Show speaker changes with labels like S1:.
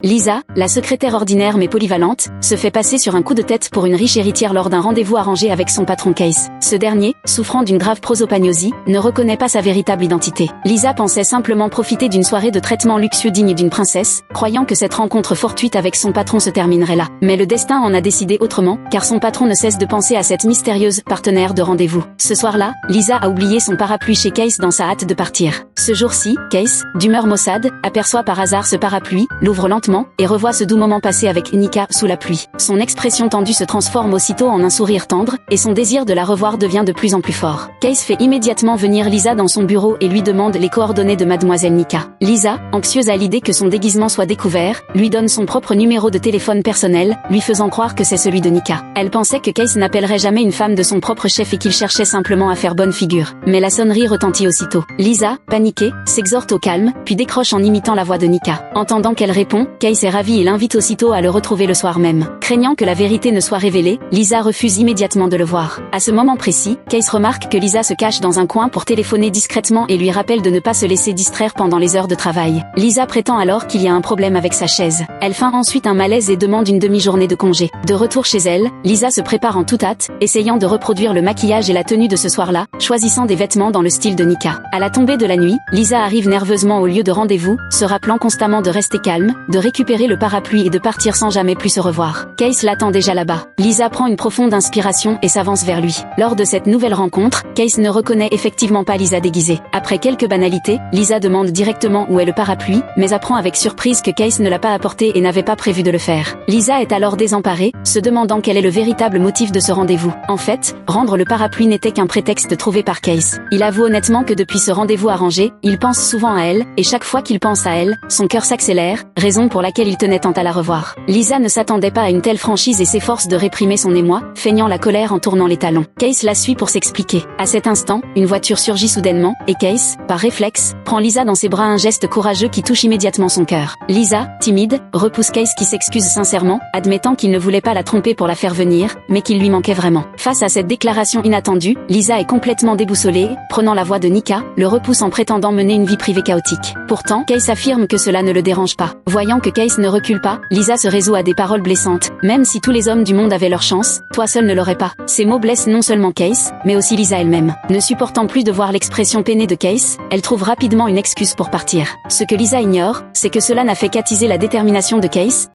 S1: Lisa, la secrétaire ordinaire mais polyvalente, se fait passer sur un coup de tête pour une riche héritière lors d'un rendez-vous arrangé avec son patron Case. Ce dernier, souffrant d'une grave prosopagnosie, ne reconnaît pas sa véritable identité. Lisa pensait simplement profiter d'une soirée de traitement luxueux digne d'une princesse, croyant que cette rencontre fortuite avec son patron se terminerait là. Mais le destin en a décidé autrement, car son patron ne cesse de penser à cette mystérieuse partenaire de rendez-vous. Ce soir-là, Lisa a oublié son parapluie chez Case dans sa hâte de partir. Ce jour-ci, Case, d'humeur maussade, aperçoit par hasard ce parapluie, l'ouvre lentement, et revoit ce doux moment passé avec Nika sous la pluie. Son expression tendue se transforme aussitôt en un sourire tendre, et son désir de la revoir devient de plus en plus fort. Case fait immédiatement venir Lisa dans son bureau et lui demande les coordonnées de mademoiselle Nika. Lisa, anxieuse à l'idée que son déguisement soit découvert, lui donne son propre numéro de téléphone personnel, lui faisant croire que c'est celui de Nika. Elle pensait que Case n'appellerait jamais une femme de son propre chef et qu'il cherchait simplement à faire bonne figure. Mais la sonnerie retentit aussitôt. Lisa, paniquée, s'exhorte au calme, puis décroche en imitant la voix de Nika. Entendant qu'elle répond, Case est ravi et l'invite aussitôt à le retrouver le soir même. Craignant que la vérité ne soit révélée, Lisa refuse immédiatement de le voir. À ce moment précis, Case remarque que Lisa se cache dans un coin pour téléphoner discrètement et lui rappelle de ne pas se laisser distraire pendant les heures de travail. Lisa prétend alors qu'il y a un problème avec sa chaise. Elle feint ensuite un malaise et demande une demi-journée de congé. De retour chez elle, Lisa se prépare en toute hâte, essayant de reproduire le maquillage et la tenue de ce soir-là, choisissant des vêtements dans le style de Nika. À la tombée de la nuit, Lisa arrive nerveusement au lieu de rendez-vous, se rappelant constamment de rester calme, de récupérer le parapluie et de partir sans jamais plus se revoir. Case l'attend déjà là-bas. Lisa prend une profonde inspiration et s'avance vers lui. Lors de cette nouvelle rencontre, Case ne reconnaît effectivement pas Lisa déguisée. Après quelques banalités, Lisa demande directement où est le parapluie, mais apprend avec surprise que Case ne l'a pas apporté et n'avait pas prévu de le faire. Lisa est alors désemparée, se demandant quel est le véritable motif de ce rendez-vous. En fait, rendre le parapluie n'était qu'un prétexte trouvé par Case. Il avoue honnêtement que depuis ce rendez-vous arrangé, il pense souvent à elle, et chaque fois qu'il pense à elle, son cœur s'accélère, raison pour laquelle il tenait tant à la revoir. Lisa ne s'attendait pas à une telle franchise et s'efforce de réprimer son émoi, feignant la colère en tournant les talons. Case la suit pour s'expliquer. À cet instant, une voiture surgit soudainement, et Case, par réflexe, prend Lisa dans ses bras, un geste courageux qui touche immédiatement son cœur. Lisa, timide, repousse Case qui s'excuse sincèrement, admettant qu'il ne voulait pas la tromper pour la faire venir, mais qu'il lui manquait vraiment. Face à cette déclaration inattendue, Lisa est complètement déboussolée, prenant la voix de Nika, le repousse en prétendant mener une vie privée chaotique. Pourtant, Case affirme que cela ne le dérange pas. Voyant que Case ne recule pas, Lisa se résout à des paroles blessantes. Même si tous les hommes du monde avaient leur chance, toi seul ne l'aurais pas. Ces mots blessent non seulement Case, mais aussi Lisa elle-même. Ne supportant plus de voir l'expression peinée de Case, elle trouve rapidement une excuse pour partir. Ce que Lisa ignore, c'est que cela n'a fait qu'attiser la détermination de Case,